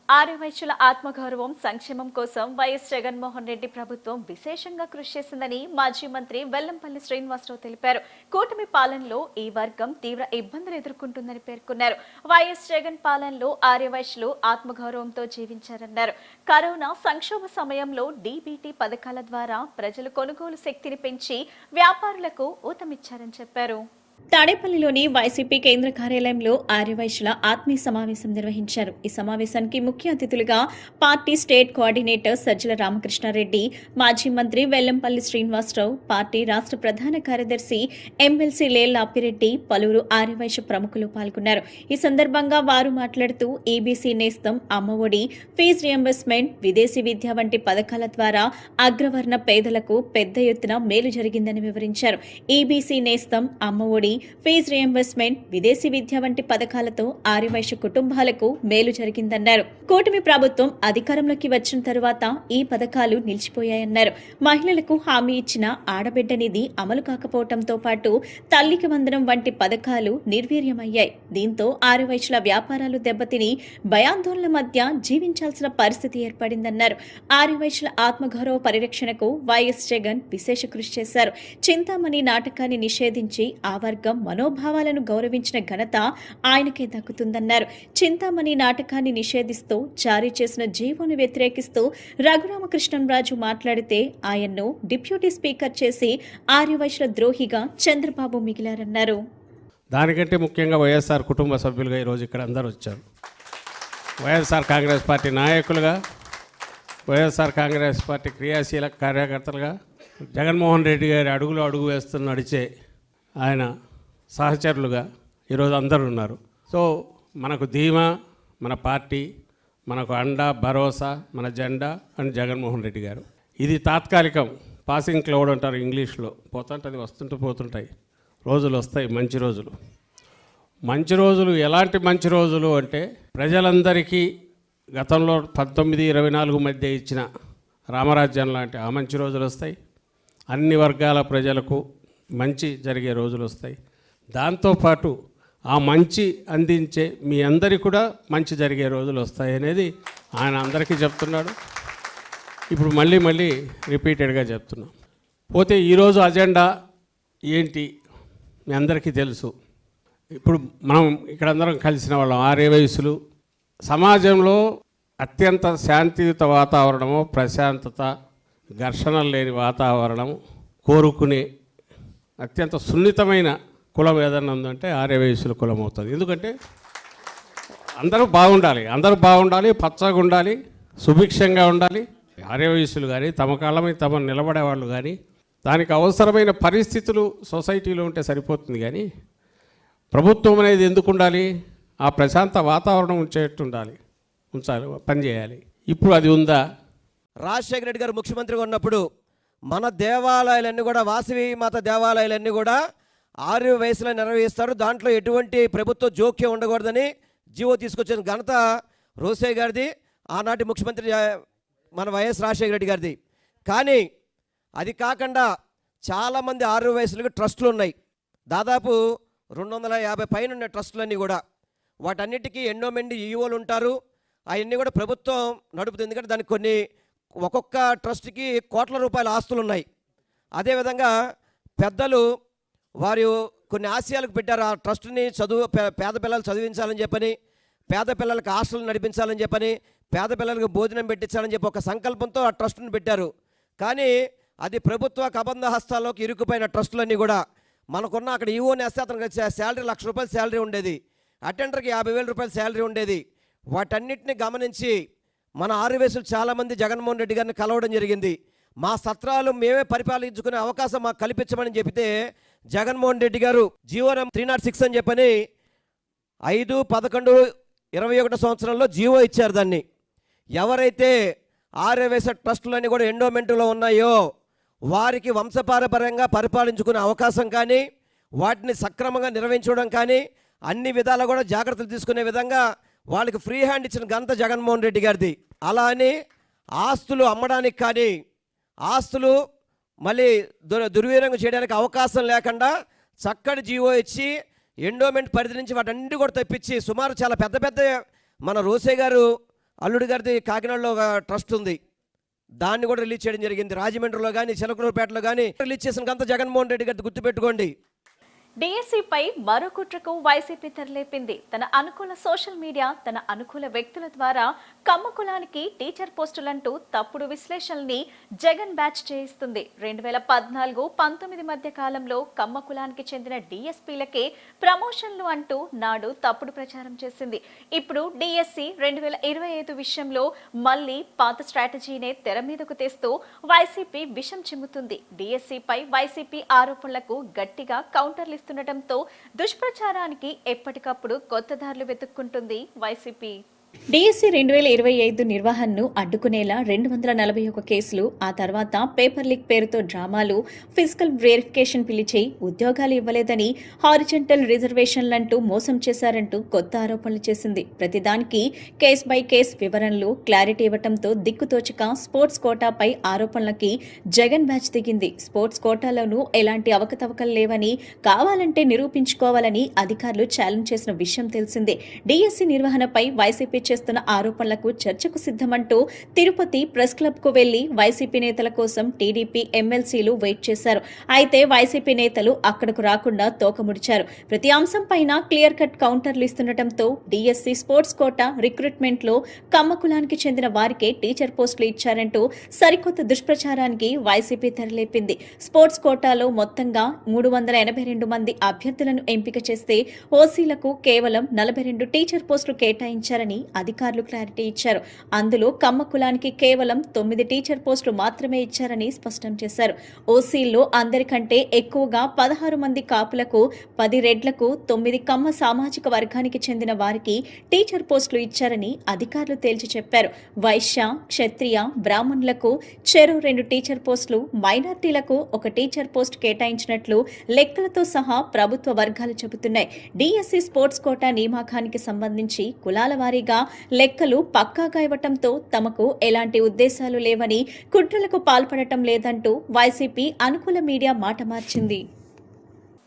ఆర్యవైశ్యుల ఆత్మగౌరవం సంక్షేమం కోసం వైఎస్ జగన్మోహన్ రెడ్డి ప్రభుత్వం విశేషంగా కృషి చేసిందని మాజీ మంత్రి వెల్లంపల్లి శ్రీనివాసరావు తెలిపారు. కూటమి పాలనలో ఈ వర్గం తీవ్ర ఇబ్బందులు ఎదుర్కొంటుందని పేర్కొన్నారు. వైఎస్ జగన్ పాలనలో ఆర్యవైశ్యులు ఆత్మగౌరవంతో జీవించారన్నారు. కరోనా సంక్షోభ సమయంలో డీబీటీ పథకాల ద్వారా ప్రజలు కొనుగోలు శక్తిని పెంచి వ్యాపారులకు ఊతమిచ్చారని చెప్పారు. తాడేపల్లిలోని వైసీపీ కేంద్ర కార్యాలయంలో ఆర్యవైశ్యుల ఆత్మీయ సమావేశం నిర్వహించారు. ఈ సమావేశానికి ముఖ్య అతిథులుగా party state coordinator Sajjala Ramakrishna Reddy, మాజీ మంత్రి వెల్లంపల్లి శ్రీనివాసరావు, పార్టీ రాష్ట్ర ప్రధాన కార్యదర్శి ఎమ్మెల్సీ లేళ్ల అప్పిరెడ్డి, పలువురు ఆర్యవైశ్య ప్రముఖులు పాల్గొన్నారు. ఈ సందర్భంగా వారు మాట్లాడుతూ ఈబీసీ నేస్తం, అమ్మఒడి, ఫీజు రియంబర్స్మెంట్, విదేశీ విద్య వంటి పథకాల ద్వారా అగ్రవర్ణ పేదలకు పెద్ద ఎత్తున మేలు జరిగిందని వివరించారు. ఈబీసీ నేస్తం, అమ్మఒడి, ఫీజు రియంబర్స్మెంట్, విదేశీ విద్య వంటి పథకాలతో ఆర్యవైశ్య కుటుంబాలకు మేలు జరిగిందన్నారు. కూటమి ప్రభుత్వం అధికారంలోకి వచ్చిన తరువాత ఈ పథకాలు నిలిచిపోయాయన్నారు. మహిళలకు హామీ ఇచ్చిన ఆడబిడ్డ నిధి అమలు కాకపోవడంతో పాటు తల్లికి వందనం వంటి పథకాలు నిర్వీర్యమయ్యాయి. దీంతో ఆర్యవైశ్యుల వ్యాపారాలు దెబ్బతిని భయాందోళనల మధ్య జీవించాల్సిన పరిస్థితి ఏర్పడిందన్నారు. ఆర్యవైశ్యుల ఆత్మగౌరవ పరిరక్షణకు వైఎస్ జగన్ విశేష కృషి చేశారు. చింతామణి నాటకాన్ని నిషేధించి ఆ వర్గం మనోభావాలను గౌరవించిన ఘనత ఆయనకే దక్కుతుందన్నారు. చింతామణి నాటకాన్ని నిషేధిస్తూ జారీ చేసిన జీవోను వ్యతిరేకిస్తూ రఘురామకృష్ణంరాజు మాట్లాడితే ఆయన్ను డిప్యూటీ స్పీకర్ చేసి ఆర్యవైశ్యుల ద్రోహిగా చంద్రబాబు మిగిలారన్నారు. దానికంటే ముఖ్యంగా వైఎస్ఆర్ కుటుంబ సభ్యులుగా ఈరోజు ఇక్కడ అందరూ వచ్చారు. వైఎస్ఆర్ కాంగ్రెస్ పార్టీ నాయకులుగా, వైఎస్ఆర్ కాంగ్రెస్ పార్టీ క్రియాశీల కార్యకర్తలుగా, జగన్మోహన్ రెడ్డి గారి అడుగులు అడుగు వేస్తూ నడిచే ఆయన సహచరులుగా ఈరోజు అందరూ ఉన్నారు. సో మనకు ధీమా, మన పార్టీ, మనకు అండ, భరోసా, మన జెండా అని జగన్మోహన్ రెడ్డి గారు. ఇది తాత్కాలికం, పాసింగ్ క్లౌడ్ అంటారు ఇంగ్లీష్లో. పోతుంటుంది, వస్తుంటూ పోతుంటాయి. రోజులు వస్తాయి, మంచి రోజులు. మంచి రోజులు ఎలాంటి మంచి రోజులు అంటే ప్రజలందరికీ గతంలో 1924 మధ్య ఇచ్చిన రామరాజ్యం లాంటి ఆ మంచి రోజులు వస్తాయి. అన్ని వర్గాల ప్రజలకు మంచి జరిగే రోజులు వస్తాయి. దాంతోపాటు ఆ మంచి అందించే మీ అందరికీ కూడా మంచి జరిగే రోజులు వస్తాయి అనేది ఆయన అందరికీ చెప్తున్నాడు. ఇప్పుడు మళ్ళీ రిపీటెడ్గా చెప్తున్నాం. పోతే ఈరోజు అజెండా ఏంటి మీ అందరికీ తెలుసు. ఇప్పుడు మనం ఇక్కడ అందరం కలిసిన వాళ్ళం ఆర్యవైశ్యులు. సమాజంలో అత్యంత శాంతియుత వాతావరణము, ప్రశాంతత, ఘర్షణలు లేని వాతావరణం కోరుకునే అత్యంత సున్నితమైన కులం ఏదన్నా ఉందంటే ఆర్యవైశ్యుల కులం అవుతుంది. ఎందుకంటే అందరూ బాగుండాలి, పచ్చగా ఉండాలి, సుభిక్షంగా ఉండాలి. ఆర్యవైశ్యులు కానీ తమ కాళ్ళ మీద తమ నిలబడేవాళ్ళు కానీ దానికి అవసరమైన పరిస్థితులు సొసైటీలో ఉంటే సరిపోతుంది. కానీ ప్రభుత్వం అనేది ఎందుకు ఉండాలి? ఆ ప్రశాంత వాతావరణం ఉంచాలి, పనిచేయాలి. ఇప్పుడు అది ఉందా? రాజశేఖర రెడ్డి గారు ముఖ్యమంత్రిగా ఉన్నప్పుడు మన దేవాలయాలన్నీ కూడా, వాసవి మాత దేవాలయాలన్నీ కూడా ఆర్యవైశ్యులు నిర్వహిస్తారు. దాంట్లో ఎటువంటి ప్రభుత్వ జోక్యం ఉండకూడదని జీవో తీసుకొచ్చిన ఘనత రోసయ్య గారిది, ఆనాటి ముఖ్యమంత్రి మన వైఎస్ రాజశేఖర రెడ్డి గారిది. కానీ అది కాకుండా చాలామంది ఆర్యవైశ్యులకు ట్రస్టులు ఉన్నాయి. దాదాపు 250 పైన ఉన్న ట్రస్టులన్నీ కూడా. వాటన్నిటికీ ఎండోమెంట్ ఈఓలు ఉంటారు. అవన్నీ కూడా ప్రభుత్వం నడుపుతుంది. ఎందుకంటే దానికి ఒక్కొక్క ట్రస్ట్కి కోట్ల రూపాయల ఆస్తులు ఉన్నాయి. అదేవిధంగా పెద్దలు వారు కొన్ని ఆశయాలకు పెట్టారు. ఆ ట్రస్ట్ని పేద పిల్లలు చదివించాలని చెప్పని, పేద పిల్లలకు హాస్టల్ నడిపించాలని చెప్పని, పేద పిల్లలకు భోజనం పెట్టించాలని చెప్పి ఒక సంకల్పంతో ఆ ట్రస్ట్ని పెట్టారు. కానీ అది ప్రభుత్వ కబంధ హస్తాల్లోకి ఇరుక్కుపోయిన ట్రస్టులన్నీ కూడా. మనకున్న అక్కడ ఈవోని వేస్తే అతనికి శాలరీ 1,00,000 రూపాయలు శాలరీ ఉండేది, అటెండర్కి 50,000 రూపాయల శాలరీ ఉండేది. వాటన్నిటిని గమనించి మన ఆర్యవైశ్యులు చాలామంది జగన్మోహన్ రెడ్డి గారిని కలవడం జరిగింది. మా సత్రాలు మేమే పరిపాలించుకునే అవకాశం మాకు కల్పించమని చెబితే జగన్మోహన్ రెడ్డి గారు జీవో 306 అని చెప్పని 5/11/21 సంవత్సరంలో జీవో ఇచ్చారు. దాన్ని ఎవరైతే ఆర్యవైశ్య ట్రస్టులన్నీ కూడా ఎండోమెంటులో ఉన్నాయో వారికి వంశపారపర్యంగా పరిపాలించుకునే అవకాశం కానీ, వాటిని సక్రమంగా నిర్వహించడం కానీ, అన్ని విధాలా కూడా జాగ్రత్తలు తీసుకునే విధంగా వాళ్ళకి ఫ్రీ హ్యాండ్ ఇచ్చిన ఘనత జగన్మోహన్ రెడ్డి గారిది. అలా అని ఆస్తులు అమ్మడానికి కానీ, ఆస్తులు మళ్ళీ దుర్వినియోగం చేయడానికి అవకాశం లేకుండా చక్కటి జీవో ఇచ్చి ఎండోమెంట్ పరిధి నుంచి వాటన్నిటి కూడా తెప్పించి సుమారు చాలా పెద్ద మన రోసయ్య గారు అల్లుడి గారిది కాకినాడలో ఒక ట్రస్ట్ ఉంది, దాన్ని కూడా రిలీజ్ చేయడం జరిగింది. రాజమండ్రిలో కానీ చిలకలూరుపేటలో కానీ రిలీజ్ చేసిన అంత జగన్మోహన్ రెడ్డి గారిది గుర్తుపెట్టుకోండి. డిఎస్సిపై మరో కుట్రకు వైసీపీ తెరలేపింది. తన అనుకూల సోషల్ మీడియా, తన అనుకూల వ్యక్తుల ద్వారా కమ్మ కులానికి టీచర్ పోస్టులంటూ తప్పుడు విశ్లేషణల్ని జగన్ బ్యాచ్ చేయిస్తుంది. 2014-19 మధ్య కాలంలో కమ్మ కులానికి చెందిన డిఎస్పీలకే ప్రమోషన్లు అంటూ నాడు తప్పుడు ప్రచారం చేసింది. ఇప్పుడు డిఎస్సి 2025 విషయంలో మళ్లీ పాత స్ట్రాటజీనే తెర మీదకు తెస్తూ వైసీపీ విషం చిమ్ముతుంది. డిఎస్సిపై వైసీపీ ఆరోపణలకు గట్టిగా కౌంటర్లు తో దుష్ప్రచారానికి ఎప్పటికప్పుడు కొత్త దారులు వెతుక్కుంటుంది వైసీపీ. డిఎస్సి 2025 నిర్వహణను అడ్డుకునేలా 241 కేసులు, ఆ తర్వాత పేపర్ లీక్ పేరుతో డ్రామాలు, ఫిజికల్ వెరిఫికేషన్ పిలిచి ఉద్యోగాలు ఇవ్వలేదని, హారిజంటల్ రిజర్వేషన్లంటూ మోసం చేశారంటూ కొత్త ఆరోపణలు చేసింది. ప్రతిదానికి కేస్ బై కేస్ వివరణలు, క్లారిటీ ఇవ్వడంతో దిక్కుతోచక స్పోర్ట్స్ కోటాపై ఆరోపణలకి జగన్ బ్యాచ్ దిగింది. స్పోర్ట్స్ కోటాలోనూ ఎలాంటి అవకతవకలు లేవని, కావాలంటే నిరూపించుకోవాలని అధికారులు ఛాలెంజ్ చేసిన విషయం తెలిసిందే. డిఎస్సి నిర్వహణపై వైసీపీ చేస్తున్న ఆరోపణలకు చర్చకు సిద్ధమంటూ తిరుపతి ప్రెస్ క్లబ్ కు వెళ్లి వైసీపీ నేతల కోసం టీడీపీ ఎమ్మెల్సీలు వెయిట్ చేశారు. అయితే వైసీపీ నేతలు అక్కడకు రాకుండా తోకముడిచారు. ప్రతి అంశంపైన క్లియర్ కట్ కౌంటర్లు ఇస్తుండటంతో డిఎస్సి స్పోర్ట్స్ కోటా రిక్రూట్మెంట్ లో కమ్మ కులానికి చెందిన వారికే టీచర్ పోస్టులు ఇచ్చారంటూ సరికొత్త దుష్ప్రచారానికి వైసీపీ తెరలేపింది. స్పోర్ట్స్ కోటాలో మొత్తంగా 382 మంది అభ్యర్థులను ఎంపిక చేస్తే ఓసీలకు కేవలం 42 టీచర్ పోస్టులు కేటాయించారని అధికారులు క్లారిటీ ఇచ్చారు. అందులో కమ్మ కులానికి కేవలం 9 టీచర్ పోస్టులు మాత్రమే ఇచ్చారని స్పష్టం చేశారు. ఓసీల్లో అందరికంటే ఎక్కువగా 16 మంది కాపులకు, 10 రెడ్లకు, 9 కమ్మ సామాజిక వర్గానికి చెందిన వారికి టీచర్ పోస్టులు ఇచ్చారని అధికారులు తేల్చి చెప్పారు. వైశ్య, క్షత్రియ, బ్రాహ్మణులకు చెరో 2 టీచర్ పోస్టులు, మైనార్టీలకు 1 టీచర్ పోస్ట్ కేటాయించినట్లు లెక్కలతో సహా ప్రభుత్వ వర్గాలు చెబుతున్నాయి. డిఎస్సి స్పోర్ట్స్ కోటా నియామకానికి సంబంధించి కులాల వారీగా లెక్కలు పక్కాగా ఇవ్వటంతో తమకు ఎలాంటి ఉద్దేశాలు లేవని, కుట్రలకు పాల్పడటం లేదంటూ వైసీపీ అనుకూల మీడియా మాట మార్చింది.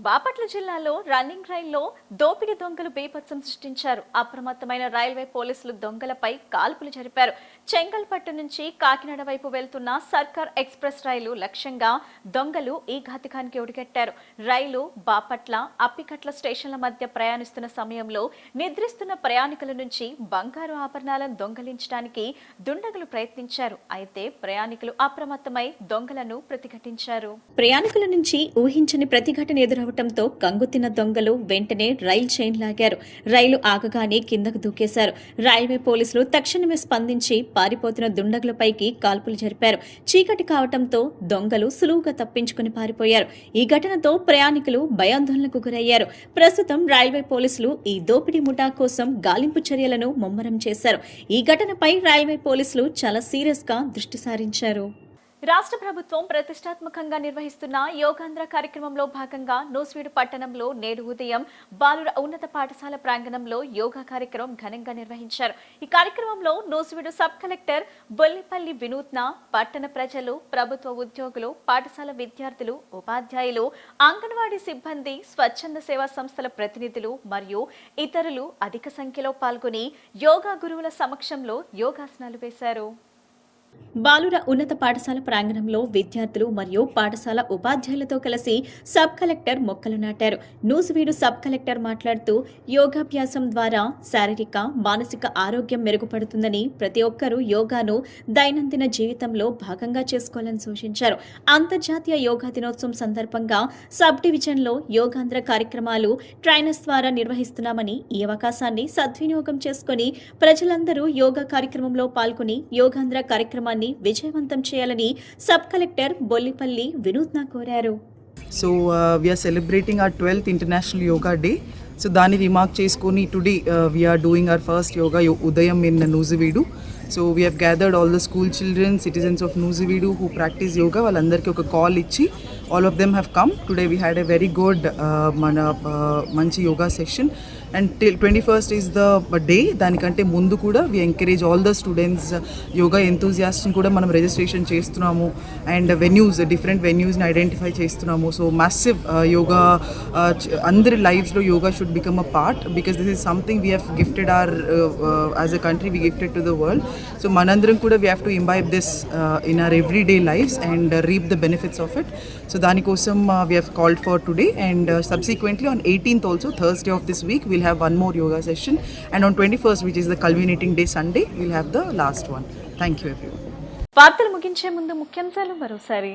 బాపట్ల జిల్లాలో రన్నింగ్ రైల్లో దోపిడీ దొంగలు బీభత్సం సృష్టించారు. అప్రమత్తమైన రైల్వే పోలీసులు దొంగలపై కాల్పులు జరిపారు. చెంగల్పట్టు నుంచి కాకినాడ వైపు వెళ్తున్న సర్కార్ ఎక్స్ప్రెస్ రైలు లక్ష్యంగా దొంగలు ఈ ఘాతకానికి ఒడిగట్టారు. రైలు బాపట్ల, అప్పికట్ల స్టేషన్ల మధ్య ప్రయాణిస్తున్న సమయంలో నిద్రిస్తున్న ప్రయాణికుల నుంచి బంగారు ఆభరణాలను దొంగలించడానికి దుండగులు ప్రయత్నించారు. అయితే ప్రయాణికులు అప్రమత్తమై దొంగలను ప్రతిఘటించారు. ప్రయాణికుల నుంచి ఊహించని ప్రతిఘటన ఎదురవటంతో కంగుతిన్న దొంగలు వెంటనే రైలు చైన్ లాగారు. రైలు ఆగగానే కిందకు దూకేశారు. రైల్వే పోలీసులు తక్షణమే స్పందించి పారిపోతున్న దుండగులపైకి కాల్పులు జరిపారు. చీకటి కావటంతో దొంగలు సులువుగా తప్పించుకుని పారిపోయారు. ఈ ఘటనతో ప్రయాణికులు భయాందోళనకు గురయ్యారు. ప్రస్తుతం రైల్వే పోలీసులు ఈ దోపిడీ ముఠా కోసం గాలింపు చర్యలను ముమ్మరం చేశారు. ఈ ఘటనపై రైల్వే పోలీసులు చాలా సీరియస్ గా దృష్టి సారించారు. రాష్ట్ర ప్రభుత్వం ప్రతిష్టాత్మకంగా నిర్వహిస్తున్న యోగాంధ్ర కార్యక్రమంలో భాగంగా నూజివీడు పట్టణంలో నేడు ఉదయం బాలుర ఉన్నత పాఠశాల ప్రాంగణంలో యోగా కార్యక్రమం ఘనంగా నిర్వహించారు. ఈ కార్యక్రమంలో నూజివీడు సబ్ కలెక్టర్ బొల్లిపల్లి వినూత్న, పట్టణ ప్రజలు, ప్రభుత్వ ఉద్యోగులు, పాఠశాల విద్యార్థులు, ఉపాధ్యాయులు, అంగన్వాడీ సిబ్బంది, స్వచ్ఛంద సేవా సంస్థల ప్రతినిధులు మరియు ఇతరులు అధిక సంఖ్యలో పాల్గొని యోగా గురువుల సమక్షంలో యోగాసనాలు వేశారు. బాలుర ఉన్నత పాఠశాల ప్రాంగణంలో విద్యార్థులు మరియు పాఠశాల ఉపాధ్యాయులతో కలిసి సబ్ కలెక్టర్ మొక్కలు నాటారు. నూజివీడు సబ్ కలెక్టర్ మాట్లాడుతూ యోగాభ్యాసం ద్వారా శారీరక, మానసిక ఆరోగ్యం మెరుగుపడుతుందని, ప్రతి ఒక్కరూ యోగాను దైనందిన జీవితంలో భాగంగా చేసుకోవాలని సూచించారు. అంతర్జాతీయ యోగా దినోత్సవం సందర్భంగా సబ్ డివిజన్లో యోగాంధ్ర కార్యక్రమాలు ట్రైనర్స్ ద్వారా నిర్వహిస్తున్నామని, ఈ అవకాశాన్ని సద్వినియోగం చేసుకుని ప్రజలందరూ యోగా కార్యక్రమంలో పాల్గొని యోగాంధ్ర కార్యక్రమాన్ని విజయవంతం చేయాలని సబ్ కలెక్టర్ బొల్లిపల్లి వినూత్న కోరారు. So we are celebrating our 12th International Yoga Day. So దాన్ని రిమార్క్ చేసుకొని today we are doing our first yoga Udayam in Nuziveedu. So we have gathered all the school children, citizens of Nuziveedu who practice yoga. వాళ్ళందరికీ ఒక call ఇచ్చి all of them have come. Today we had a very good మంచి yoga session. And till 21st is the day. దానికంటే ముందు కూడా we encourage all the students, yoga enthusiasts కూడా మనం registration చేస్తున్నాము. And venues, different venues ని identify చేస్తున్నాము. So massive yoga, అందరి lives లో yoga should become a part, because this is something we have gifted our, as a country we gifted to the world. So manandram kuda we have to imbibe this in our everyday lives and reap the benefits of it. So danikosam we have called for today, and subsequently on 18th also, Thursday of this week, we'll have one more yoga session, and on 21st, which is the culminating day, Sunday, we'll have the last one. Thank you everyone. వార్తలు ముగించే ముందు ముఖ్యాంశాలు మరోసారి.